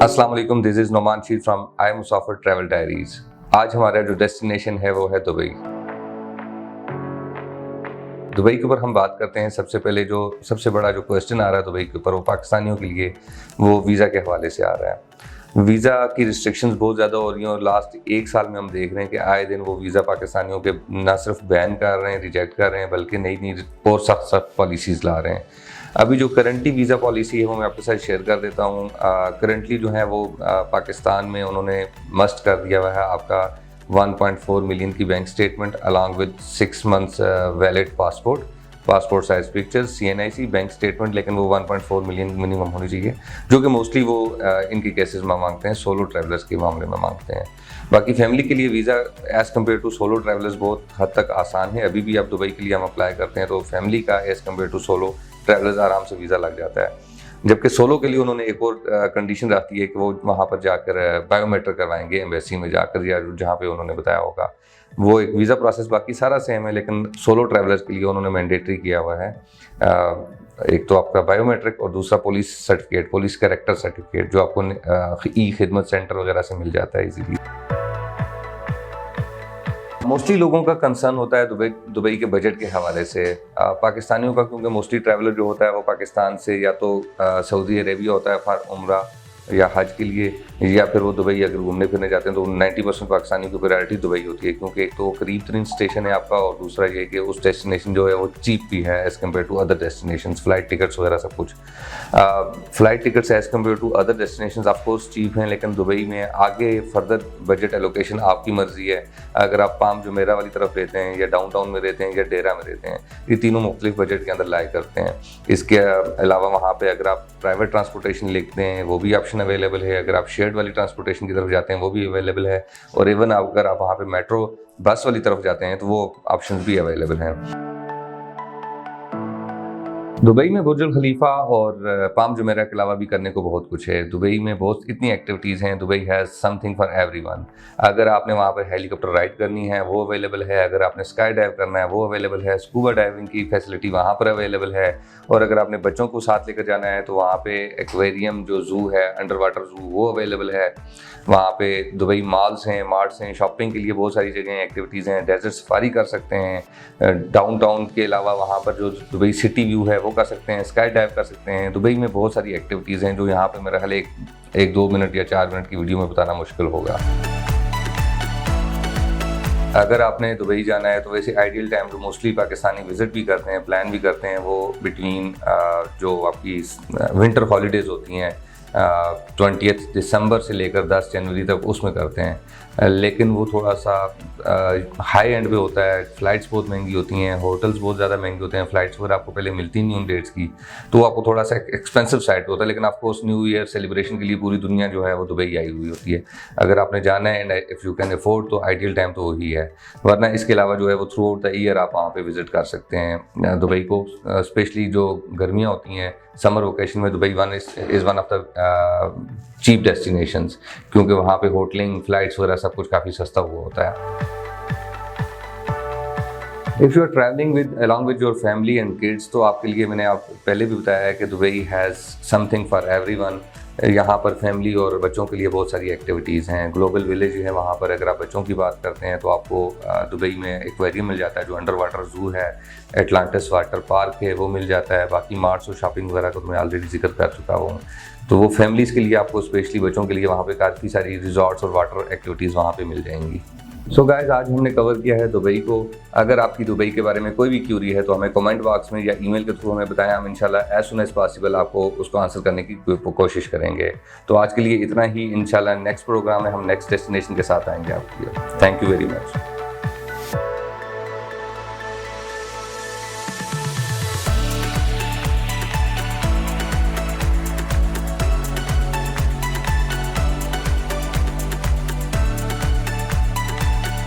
अस्सलाम वालेकुम, this is Noman Sheer from I Musafir travel diaries. आज हमारा जो डेस्टिनेशन है वो है दुबई। दुबई के ऊपर हम बात करते हैं। सबसे पहले जो सबसे बड़ा जो क्वेश्चन आ रहा है दुबई के ऊपर वो पाकिस्तानियों के लिए वो वीज़ा के हवाले से आ रहा है। वीज़ा की रिस्ट्रिक्शंस बहुत ज़्यादा हो रही हैं और लास्ट एक साल में हम देख रहे हैं कि आए दिन वो वीज़ा पाकिस्तानियों के ना सिर्फ बैन कर रहे हैं, रिजेक्ट कर रहे हैं, बल्कि नई नई और सख्त सख्त पॉलिसीज़ ला रहे हैं। अभी जो करंटली वीज़ा पॉलिसी है वो मैं आपके साथ शेयर कर देता हूँ। करंटली जो है वो पाकिस्तान में उन्होंने मस्ट कर दिया हुआ है आपका 1.4 मिलियन की bank statement along with 6 months valid passport size pictures, CNIC bank statement, लेकिन वो 1.4 मिलियन मिनिमम होनी चाहिए, जो कि मोस्टली वो इनके केसेस में मांगते हैं, सोलो ट्रैवलर्स के मामले में मांगते हैं। बाकी फैमिली के लिए visa as compare to solo travellers बहुत हद तक आसान है। अभी भी आप दुबई के लिए हम अप्लाई करते हैं तो फैमिली का as compare to solo travellers आराम से वीज़ा लग जाता है। जबकि सोलो के लिए उन्होंने एक और कंडीशन रखी है कि वो वहाँ पर जाकर बायोमेट्रिक करवाएंगे एम्बेसी में जाकर, या जहाँ पे उन्होंने बताया होगा। वो एक वीज़ा प्रोसेस बाकी सारा सेम है, लेकिन सोलो ट्रैवलर्स के लिए उन्होंने मैंडेटरी किया हुआ है एक तो आपका बायोमेट्रिक और दूसरा police certificate, police character certificate, जो आपको ई खिदमत सेंटर वगैरह से मिल जाता है इजीली। मोस्टली लोगों का कंसर्न होता है दुबई के बजट के हवाले से। पाकिस्तानियों का, क्योंकि मोस्टली ट्रैवलर जो होता है वो पाकिस्तान से या तो सऊदी अरेबिया होता है फॉर उम्रा या हज के लिए, या फिर वो दुबई अगर घूमने फिरने जाते हैं तो 90% पाकिस्तानियों की प्रायोरिटी दुबई होती है, क्योंकि एक तो करीब तरीन स्टेशन है आपका और दूसरा ये कि उस डेस्टिनेशन जो है वो चीप भी है as compare to other destinations. Flight tickets वगैरह सब कुछ, flight tickets as compare to other destinations of course cheap हैं, लेकिन दुबई में आगे फर्दर बजट एलोकेशन आपकी मर्ज़ी है। अगर आप पाम जुमेरा वाली तरफ रहते हैं या डाउनटाउन में रहते हैं या डेरा में रहते हैं, ये तीनों मुख्तलिफ बजट के अंदर लाई करते हैं। इसके अलावा वहाँ पर अगर आप प्राइवेट ट्रांसपोर्टेशन लिखते हैं वो भी ऑप्शन अवेलेबल है। अगर आप शेयर्ड वाली ट्रांसपोर्टेशन की तरफ जाते हैं वो भी अवेलेबल है, और इवन अगर आप वहाँ पे मेट्रो बस वाली तरफ जाते हैं तो वो ऑप्शंस भी अवेलेबल हैं। दुबई में बुर्ज खलीफा और पाम जुमेरा के अलावा भी करने को बहुत कुछ है। दुबई में बहुत इतनी एक्टिविटीज़ हैं। Dubai has something for everyone. अगर आपने वहाँ पर हेलीकॉप्टर राइड करनी है वो अवेलेबल है, अगर आपने स्काई डाइव करना है वो अवेलेबल है, स्कूबा डाइविंग की फैसिलिटी वहाँ पर अवेलेबल है, और अगर आपने बच्चों को साथ लेकर जाना है तो वहाँ पे एक्वेरियम जो ज़ू है, अंडर वाटर ज़ू, वो अवेलेबल है। वहाँ पे दुबई मॉल्स हैं, मार्ट्स हैं, शॉपिंग के लिए बहुत सारी जगह एक्टिविटीज़ हैं। डेजर्ट सफारी कर सकते हैं। डाउनटाउन के अलावा वहाँ पर जो दुबई सिटी व्यू है वो कर सकते हैं, स्काई डाइव कर सकते हैं। दुबई में बहुत सारी एक्टिविटीज़ हैं जो यहाँ पे मेरा ख्याल एक 2 मिनट या 4 मिनट की वीडियो में बताना मुश्किल होगा। अगर आपने दुबई जाना है तो वैसे आइडियल टाइम जो मोस्टली पाकिस्तानी विज़िट भी करते हैं, प्लान भी करते हैं, वो बिटवीन जो आपकी विंटर हॉलीडेज़ होती हैं 20 दिसंबर से लेकर 10 जनवरी तक, उसमें करते हैं। लेकिन वो थोड़ा सा हाई एंड पे होता है। फ़्लाइट्स बहुत महंगी होती हैं, होटल्स बहुत ज़्यादा महंगे होते हैं, फ़्लाइट्स वगैरह आपको पहले मिलती नहीं उन डेट्स की, तो आपको थोड़ा सा एक्सपेंसिव साइड होता है। लेकिन आपको उस न्यू ईयर सेलिब्रेशन के लिए पूरी दुनिया जो है वो दुबई आई हुई होती है। अगर आपने जाना है and if you can afford तो आइडियल टाइम तो वही है, वरना इसके अलावा जो है वो थ्रू आउट द ईयर आप वहाँ पर विज़िट कर सकते हैं दुबई को। स्पेशली जो गर्मियाँ होती हैं, समर वेकेशन में Dubai is one of the cheap destinations, क्योंकि वहाँ पे होटलिंग, फ्लाइट्स वगैरह सब कुछ काफ़ी सस्ता हुआ होता है। If you are travelling along with your family and kids, तो आपके लिए मैंने आप पहले भी बताया है कि Dubai has something for everyone. यहाँ पर फैमिली और बच्चों के लिए बहुत सारी एक्टिविटीज़ हैं। ग्लोबल विलेज है वहाँ पर। अगर आप बच्चों की बात करते हैं तो आपको दुबई में एक्वेरियम मिल जाता है, जो अंडर वाटर ज़ू है, एटलांटिस वाटर पार्क है वो मिल जाता है। बाकी मार्ट्स और शॉपिंग वगैरह का तो मैं ऑलरेडी जिक्र कर चुका हूँ। तो वो फैमिलीज़ के लिए आपको, स्पेशली बच्चों के लिए, वहाँ पे काफ़ी सारी रिजॉर्ट्स और वाटर एक्टिविटीज़ वहाँ पे मिल जाएंगी। सो गाइस, आज हमने कवर किया है दुबई को। अगर आपकी दुबई के बारे में कोई भी क्यूरी है तो हमें कमेंट बॉक्स में या ईमेल के थ्रू हमें बताएं। हम इंशाल्लाह एज सुन एज पॉसिबल आपको उसको आंसर करने की कोशिश करेंगे। तो आज के लिए इतना ही। इंशाल्लाह नेक्स्ट प्रोग्राम में हम नेक्स्ट डेस्टिनेशन के साथ आएंगे आपके लिए। Thank you very much.